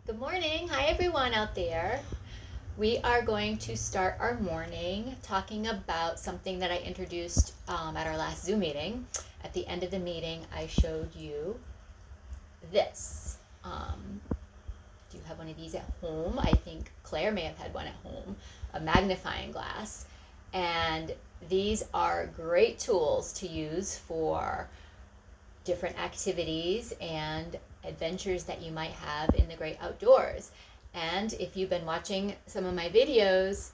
Good morning. Hi, everyone out there. We are going to start our morning talking about something that I introduced at our last Zoom meeting. At the end of the meeting, I showed you this. Do you have one of these at home? I think Claire may have had one at home, a magnifying glass. And these are great tools to use for different activities and adventures that you might have in the great outdoors. And if you've been watching some of my videos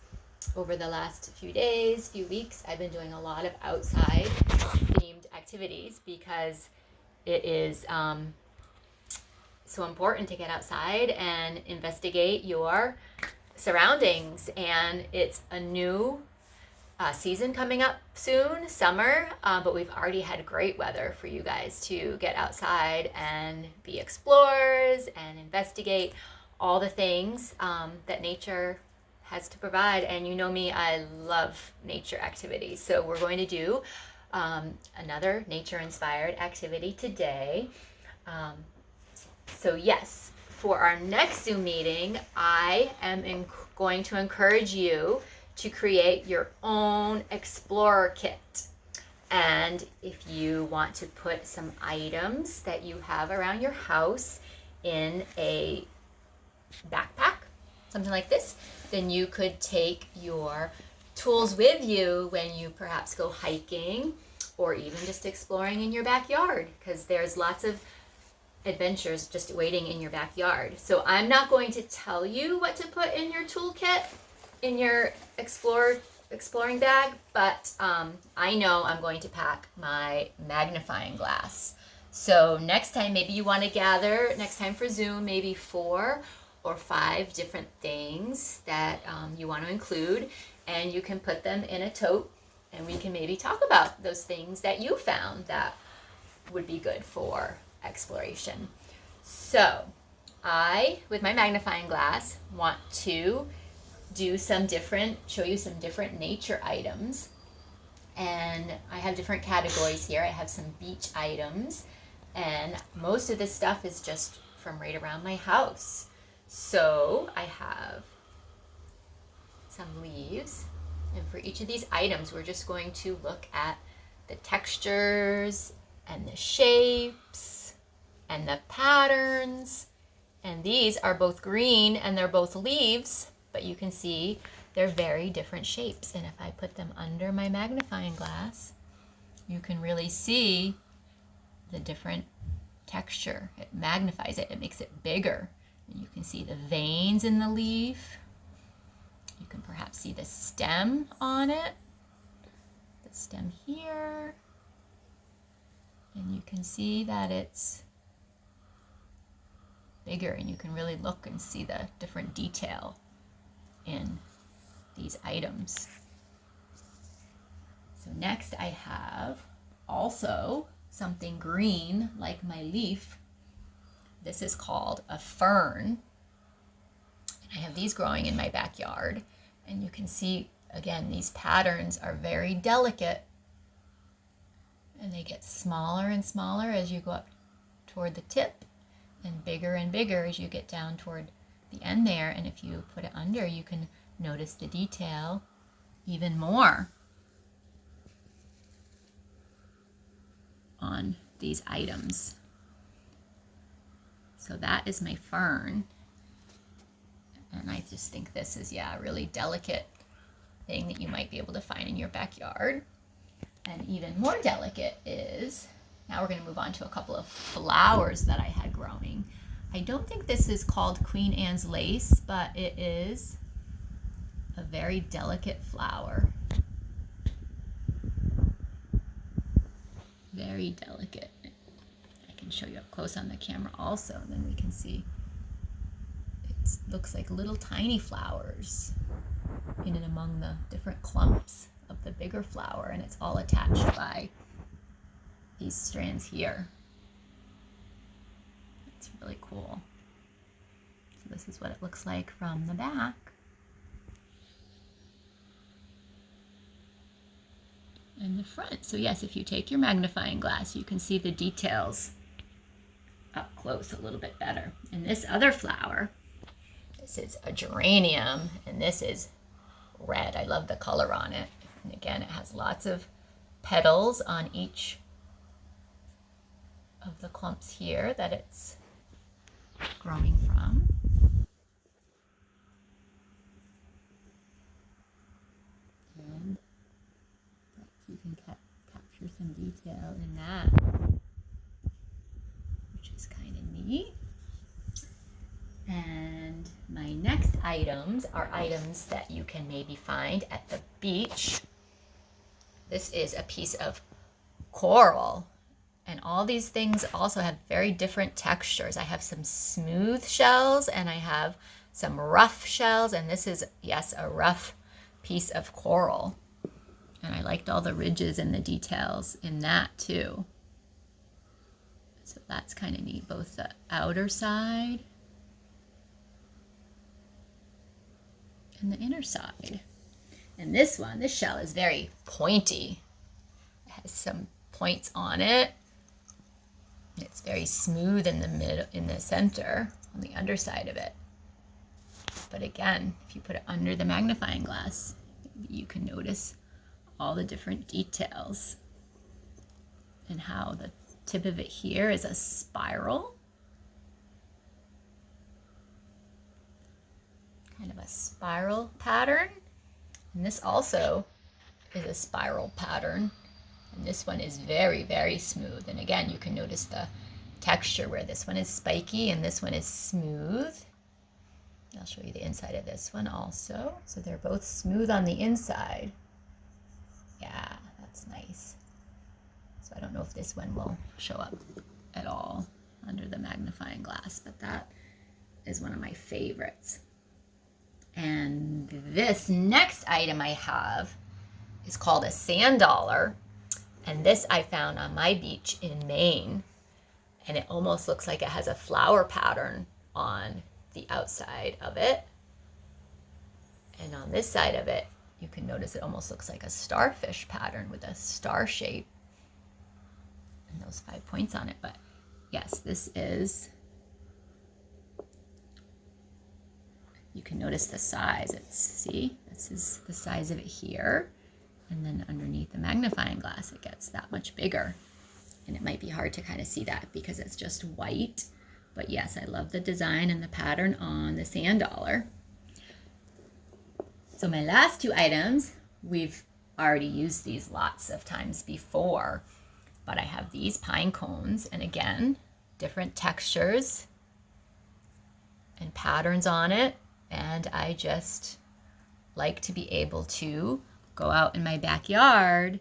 over the last few days, few weeks, I've been doing a lot of outside themed activities because it is so important to get outside and investigate your surroundings. And it's a new season coming up soon, summer, but we've already had great weather for you guys to get outside and be explorers and investigate all the things that nature has to provide. And you know me, I love nature activities. So we're going to do another nature-inspired activity today. So yes, for our next Zoom meeting, I am going to encourage you to create your own explorer kit. And if you want to put some items that you have around your house in a backpack, something like this, then you could take your tools with you when you perhaps go hiking or even just exploring in your backyard, because there's lots of adventures just waiting in your backyard. So I'm not going to tell you what to put in your toolkit, in your exploring bag, but I know I'm going to pack my magnifying glass. So next time, maybe you want to gather, next time for Zoom, maybe 4 or 5 different things that you want to include, and you can put them in a tote, and we can maybe talk about those things that you found that would be good for exploration. So I, with my magnifying glass, want to show you some different nature items. And I have different categories here. I have some beach items, and most of this stuff is just from right around my house. So I have some leaves, and for each of these items, we're just going to look at the textures and the shapes and the patterns. And these are both green and they're both leaves, but you can see they're very different shapes. And if I put them under my magnifying glass, you can really see the different texture. It magnifies it, it makes it bigger. And you can see the veins in the leaf. You can perhaps see the stem on it, the stem here. And you can see that it's bigger, and you can really look and see the different detail in these items. So next I have also something green like my leaf. This is called a fern. And I have these growing in my backyard, and you can see again these patterns are very delicate, and they get smaller and smaller as you go up toward the tip, and bigger as you get down toward the end there. And if you put it under, you can notice the detail even more on these items. So that is my fern. And I just think this is, a really delicate thing that you might be able to find in your backyard. And even more delicate is, now we're going to move on to a couple of flowers that I had growing. I don't think this is called Queen Anne's lace, but it is a very delicate flower. Very delicate. I can show you up close on the camera also, and then we can see it looks like little tiny flowers in and among the different clumps of the bigger flower, and it's all attached by these strands here. It's really cool. So this is what it looks like from the back. And the front. So yes, if you take your magnifying glass, you can see the details up close a little bit better. And this other flower This is a geranium, and this is red. I love the color on it. And again, it has lots of petals on each of the clumps here that it's growing from. And you can capture some detail in that, which is kind of neat. And my next items are items that you can maybe find at the beach. This is a piece of coral. And all these things also have very different textures. I have some smooth shells and I have some rough shells. And this is, yes, a rough piece of coral. And I liked all the ridges and the details in that too. So that's kind of neat, both the outer side and the inner side. And this one, this shell is very pointy. It has some points on it. It's very smooth in the middle, in the center, on the underside of it. But again, if you put it under the magnifying glass, you can notice all the different details and how the tip of it here is a spiral. Kind of a spiral pattern. And this also is a spiral pattern. And this one is very, very smooth. And again, you can notice the texture where this one is spiky and this one is smooth. I'll show you the inside of this one also. So they're both smooth on the inside. Yeah, that's nice. So I don't know if this one will show up at all under the magnifying glass, but that is one of my favorites. And this next item I have is called a sand dollar. And this I found on my beach in Maine. And it almost looks like it has a flower pattern on the outside of it. And on this side of it, you can notice it almost looks like a starfish pattern with a star shape and those 5 points on it. But yes, this is, you can notice the size. See, this is the size of it here. And then underneath the magnifying glass, it gets that much bigger. And it might be hard to kind of see that because it's just white. But yes, I love the design and the pattern on the sand dollar. So my last two items, we've already used these lots of times before. But I have these pine cones. And again, different textures and patterns on it. And I just like to be able to go out in my backyard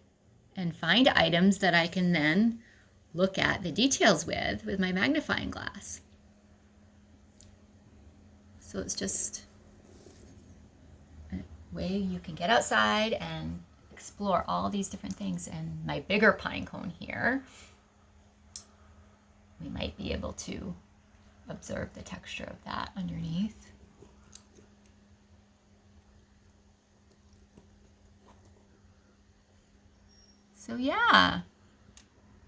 and find items that I can then look at the details with my magnifying glass. So it's just a way you can get outside and explore all these different things. And my bigger pine cone here, we might be able to observe the texture of that underneath. So yeah,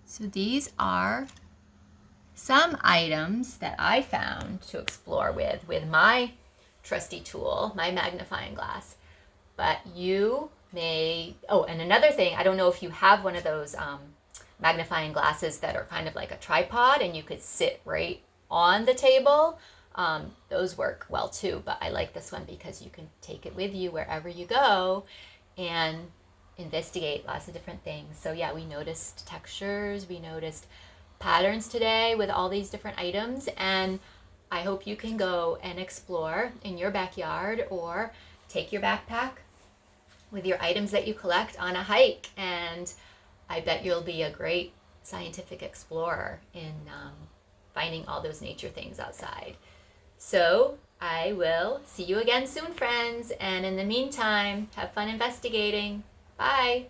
so these are some items that I found to explore with my trusty tool, my magnifying glass. But you may, oh, and another thing, I don't know if you have one of those magnifying glasses that are kind of like a tripod and you could sit right on the table. Those work well too, but I like this one because you can take it with you wherever you go and investigate lots of different things. So yeah, we noticed textures, we noticed patterns today with all these different items, and I hope you can go and explore in your backyard or take your backpack with your items that you collect on a hike, and I bet you'll be a great scientific explorer in finding all those nature things outside. So I will see you again soon, friends, and in the meantime, have fun investigating. Bye.